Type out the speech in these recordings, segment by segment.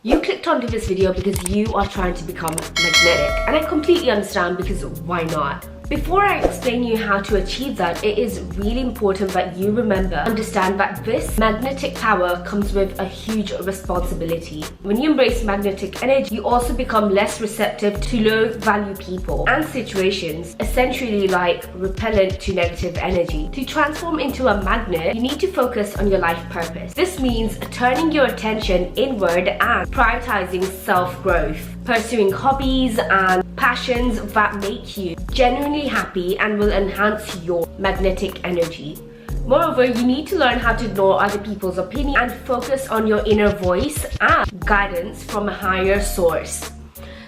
You clicked onto this video because you are trying to become magnetic, and I completely understand, because why not? Before I explain you how to achieve that, it is really important that you understand that this magnetic power comes with a huge responsibility. When you embrace magnetic energy, you also become less receptive to low value people and situations, essentially like repellent to negative energy. To transform into a magnet, you need to focus on your life purpose. This means turning your attention inward and prioritizing self-growth, pursuing hobbies and passions that make you genuinely happy and will enhance your magnetic energy. Moreover, you need to learn how to ignore other people's opinion and focus on your inner voice and guidance from a higher source.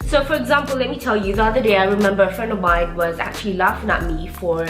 So for example, let me tell you, the other day I remember a friend of mine was actually laughing at me for,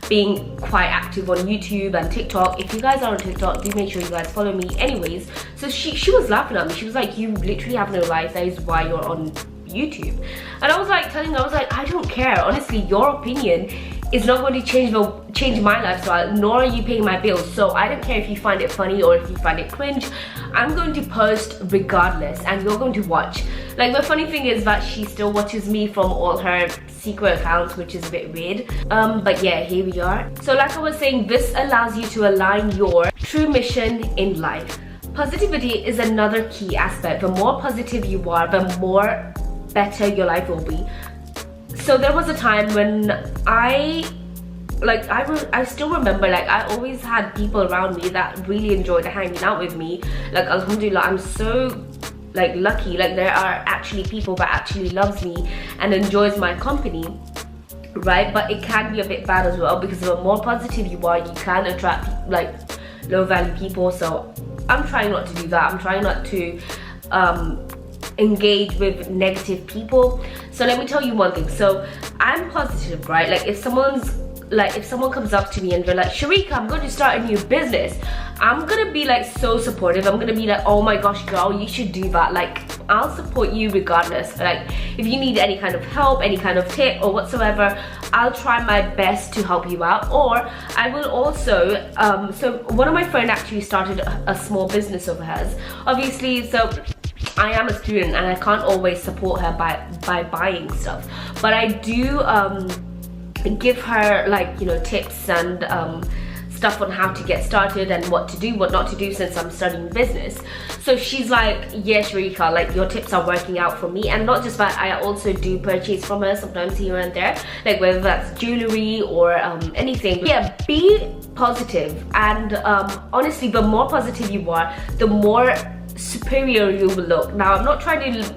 being quite active on YouTube and TikTok. If you guys are on TikTok, do make sure you guys follow me. Anyways, so she was laughing at me. She was like, you literally have no life, that is why you're on YouTube. And I was like telling her, I don't care. Honestly, your opinion is not going to change my lifestyle, nor are you paying my bills. So I don't care if you find it funny or if you find it cringe. I'm going to post regardless, and you're going to watch. Like, the funny thing is that she still watches me from all her secret accounts, which is a bit weird. But yeah, here we are. So like I was saying, this allows you to align your true mission in life. Positivity is another key aspect. The more positive you are, the more better your life will be. So there was a time when I still remember, I always had people around me that really enjoyed hanging out with me. Like, alhamdulillah, I'm so lucky. There are actually people that actually loves me and enjoys my company, right? But it can be a bit bad as well, because the more positive you are, you can attract low value people. So I'm trying not to do that. I'm trying not to engage with negative people. So let me tell you one thing. So I'm positive, right? If someone comes up to me and they're like, Sharika, I'm going to start a new business, I'm gonna be so supportive. I'm gonna be like, oh my gosh, girl, you should do that. I'll support you regardless. If you need any kind of help, any kind of tip or whatsoever, I'll try my best to help you out. Or I will also so one of my friends actually started a small business of hers, obviously. So I am a student and I can't always support her by buying stuff, but I do give her tips and stuff on how to get started and what to do, what not to do, since I'm studying business. So she's like, yeah, Sharika, your tips are working out for me. And not just that, I also do purchase from her sometimes here and there, whether that's jewelry or anything. Yeah, be positive, and honestly, the more positive you are, the more superior you will look. Now, I'm not trying to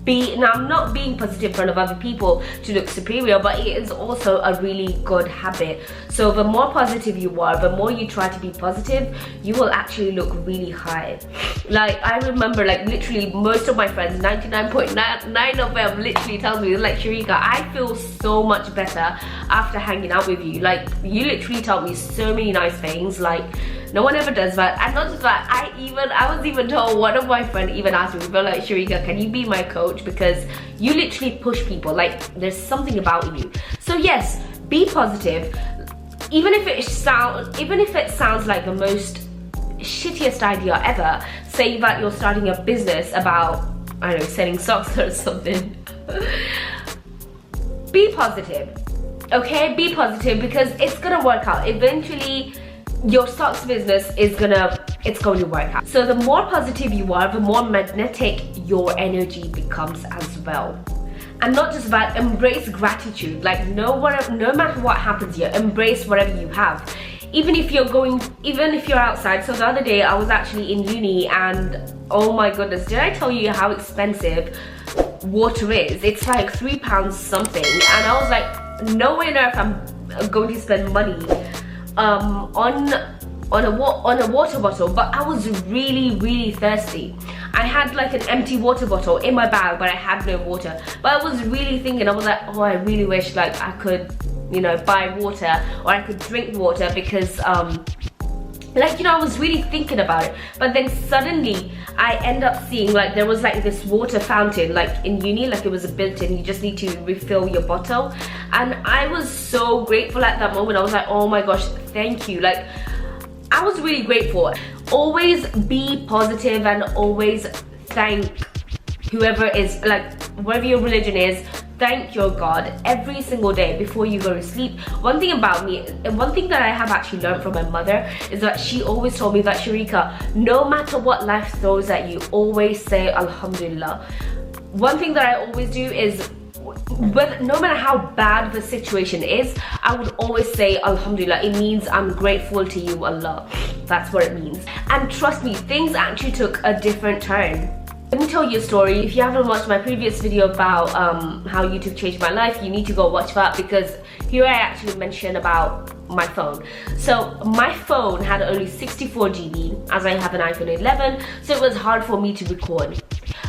I'm not being positive in front of other people to look superior, but it is also a really good habit. So the more positive you are, the more you try to be positive, you will actually look really high. I remember literally most of my friends, 99.9 of them literally tell me, Sharika, I feel so much better after hanging out with you. You literally tell me so many nice things. No one ever does that. And not just that, I was even told, one of my friends even asked me, Sharika, can you be my coach? Because you literally push people. There's something about you. So yes, be positive. Even if it sounds like the most shittiest idea ever, say that you're starting a business about, I don't know, selling socks or something. Be positive, okay? Be positive, because it's gonna work out. Eventually, your socks business it's going to work out. So the more positive you are, the more magnetic your energy becomes as well. And not just that, embrace gratitude. No matter what happens here, embrace whatever you have. Even if you're outside. So the other day I was actually in uni, and oh my goodness, did I tell you how expensive water is? It's £3 something, and I was like, no way on earth I'm going to spend money on a water bottle. But I was really thirsty. I had an empty water bottle in my bag, but I had no water. But I was really thinking, I was like, oh, I really wish I could buy water, or I could drink water, because I was really thinking about it. But then suddenly I end up seeing there was this water fountain in uni, it was a built-in, you just need to refill your bottle. And I was so grateful at that moment. I was like, oh my gosh, thank you. I was really grateful. Always be positive and always thank whoever is, like, whatever your religion is, thank your God every single day before you go to sleep. One thing about me, and one thing that I have actually learned from my mother, is that she always told me that, Sharika, no matter what life throws at you, always say Alhamdulillah. One thing that I always do is, no matter how bad the situation is, I would always say Alhamdulillah. It means I'm grateful to you, Allah. That's what it means. And trust me, things actually took a different turn. Let me tell you a story. If you haven't watched my previous video about how YouTube changed my life, you need to go watch that, because here I actually mention about my phone. So my phone had only 64 GB as I have an iPhone 11, so it was hard for me to record.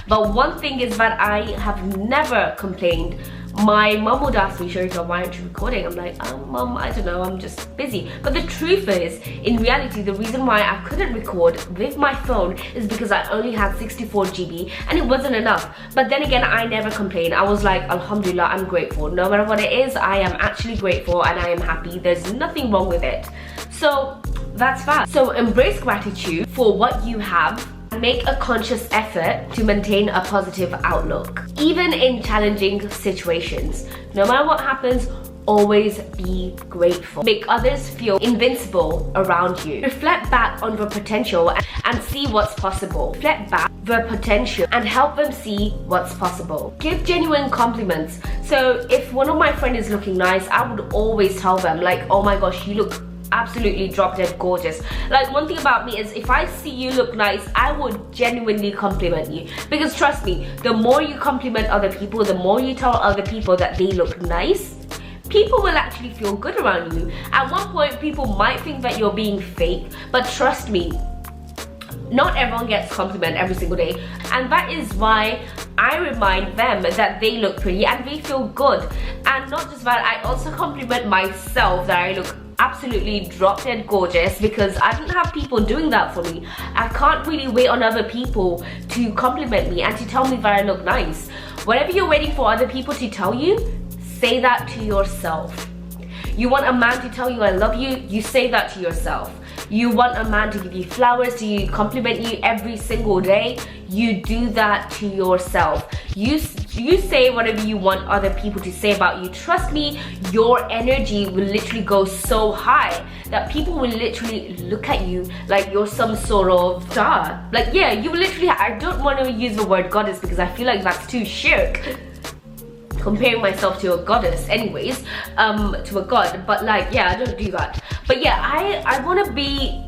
But one thing is that I have never complained. My mom would ask me, Sharika, why aren't you recording? I'm like, oh, mom, I don't know, I'm just busy. But the truth is, in reality, the reason why I couldn't record with my phone is because I only had 64 GB and it wasn't enough. But then again, I never complained. I was like, Alhamdulillah, I'm grateful. No matter what it is, I am actually grateful and I am happy. There's nothing wrong with it. So that's that. So embrace gratitude for what you have. Make a conscious effort to maintain a positive outlook, even in challenging situations. No matter what happens, always be grateful. Make others feel invincible around you. Reflect back on the potential and see what's possible. Reflect back the potential and help them see what's possible. Give genuine compliments. So if one of my friends is looking nice, I would always tell them, like, oh my gosh, you look absolutely drop dead gorgeous. Like, one thing about me is, if I see you look nice, I would genuinely compliment you, because trust me, the more you compliment other people, the more you tell other people that they look nice, people will actually feel good around you. At one point, people might think that you're being fake, but trust me, not everyone gets compliment every single day, and that is why I remind them that they look pretty and they feel good. And not just that, I also compliment myself that I look absolutely drop dead gorgeous, because I didn't have people doing that for me. I can't really wait on other people to compliment me and to tell me that I look nice. Whatever you're waiting for other people to tell you, say that to yourself. You want a man to tell you I love you, you say that to yourself. You want a man to give you flowers, to compliment you every single day, you do that to yourself. You say whatever you want other people to say about you. Trust me, your energy will literally go so high that people will literally look at you like you're some sort of star. Like, yeah, you will literally, I don't want to use the word goddess because I feel like that's too shirk, comparing myself to a goddess anyways, to a god, but like, yeah, I don't do that. But yeah, I want to be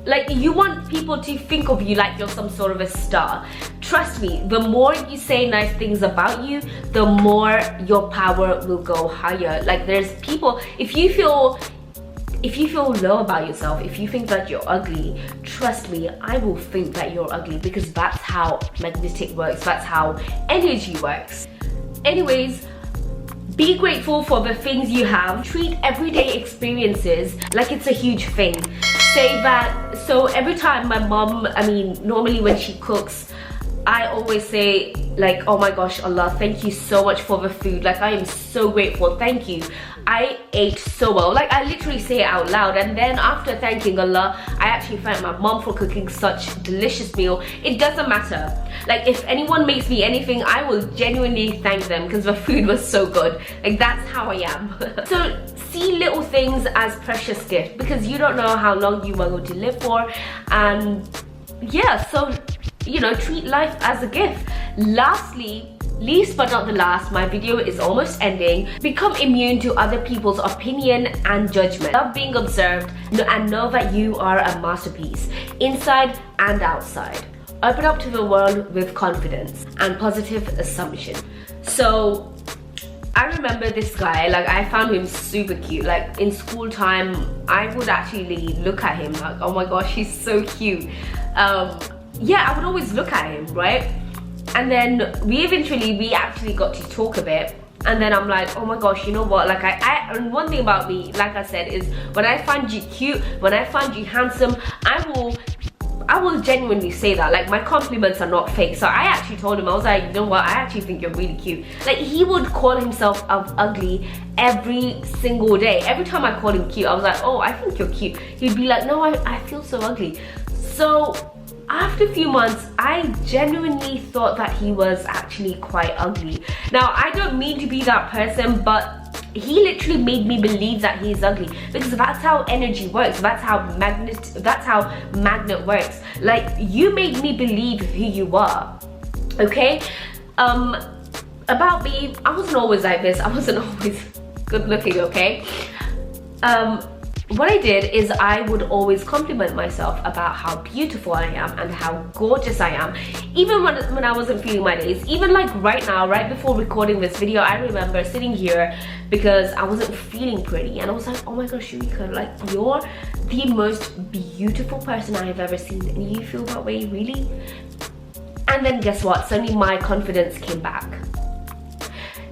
like, you want people to think of you like you're some sort of a star. Trust me, the more you say nice things about you, the more your power will go higher. Like, there's people, if you feel low about yourself, if you think that you're ugly, trust me, I will think that you're ugly, because that's how magnetic works, that's how energy works. Anyways, be grateful for the things you have. Treat everyday experiences like it's a huge thing. Say that, so every time my mom, normally when she cooks, I always say, like, oh my gosh, Allah, thank you so much for the food. Like, I am so grateful, thank you. I ate so well. Like, I literally say it out loud. And then after thanking Allah, I actually thank my mom for cooking such a delicious meal. It doesn't matter. Like, if anyone makes me anything, I will genuinely thank them because the food was so good. Like, that's how I am. So see little things as precious gifts, because you don't know how long you are going to live for. And yeah, so, you know, treat life as a gift. Lastly, least but not the last, my video is almost ending. Become immune to other people's opinion and judgment. Love being observed and know that you are a masterpiece, inside and outside. Open up to the world with confidence and positive assumption. So I remember this guy, like, I found him super cute. Like, in school time, I would actually look at him like, oh my gosh, he's so cute. Yeah, I would always look at him, right? And then we actually got to talk a bit. And then I'm like, oh my gosh, you know what? Like, and one thing about me, like I said, is when I find you cute, when I find you handsome, I will genuinely say that. Like, my compliments are not fake. So I actually told him, I was like, you know what? I actually think you're really cute. Like, he would call himself ugly every single day. Every time I called him cute, I was like, oh, I think you're cute. He'd be like, no, I feel so ugly. So after a few months, I genuinely thought that he was actually quite ugly. Now, I don't mean to be that person, but he literally made me believe that he's ugly, because that's how energy works. That's how magnet works. Like, you made me believe who you are. Okay? About me, I wasn't always like this. I wasn't always good looking, okay? What I did is I would always compliment myself about how beautiful I am and how gorgeous I am, even when I wasn't feeling my days. Even like right now, right before recording this video, I remember sitting here because I wasn't feeling pretty, and I was like, oh my gosh, Sharika, like, you're the most beautiful person I have ever seen, and you feel that way, really? And then guess what? Suddenly my confidence came back.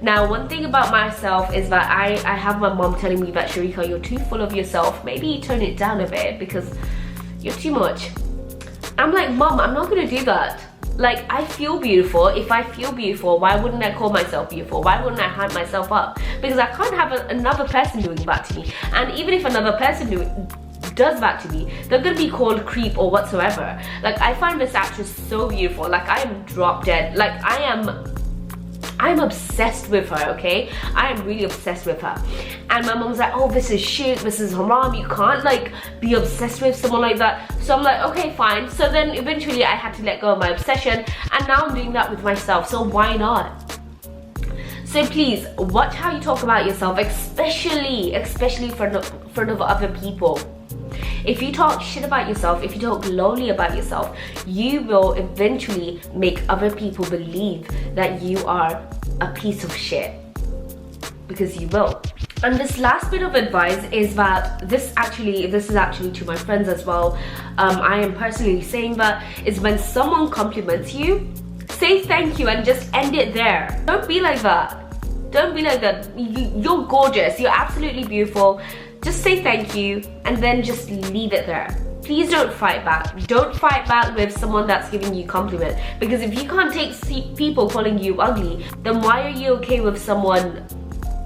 Now, one thing about myself is that I have my mom telling me that, Sharika, you're too full of yourself. Maybe tone it down a bit because you're too much. I'm like, Mom, I'm not gonna do that. Like, I feel beautiful. If I feel beautiful, why wouldn't I call myself beautiful? Why wouldn't I hype myself up? Because I can't have another person doing that to me. And even if another person does that to me, they're gonna be called creep or whatsoever. Like, I find this actress so beautiful. Like, I am drop dead. Like, I'm obsessed with her, okay? I am really obsessed with her. And my mom's like, oh, this is shit, this is haram, you can't like be obsessed with someone like that. So I'm like, okay, fine. So then eventually I had to let go of my obsession, and now I'm doing that with myself, so why not? So please, watch how you talk about yourself, especially in front of other people. If you talk shit about yourself, if you talk lowly about yourself, you will eventually make other people believe that you are a piece of shit. Because you will. And this last bit of advice is that this is actually to my friends as well. I am personally saying that is when someone compliments you, say thank you and just end it there. Don't be like that. Don't be like that. You're gorgeous. You're absolutely beautiful. Just say thank you and then just leave it there. Please don't fight back. Don't fight back with someone that's giving you compliment. Because if you can't take people calling you ugly, then why are you okay with someone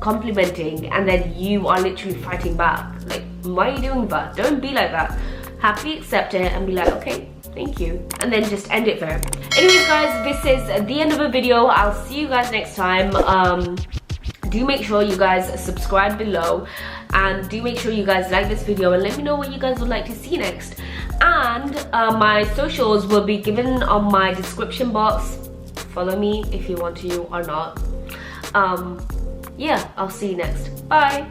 complimenting and then you are literally fighting back? Like, why are you doing that? Don't be like that. Happily accept it and be like, okay, thank you. And then just end it there. Anyways guys, this is the end of the video. I'll see you guys next time. Do make sure you guys subscribe below, and do make sure you guys like this video and let me know what you guys would like to see next. And my socials will be given on my description box. Follow me if you want to or not. Yeah, I'll see you next. Bye.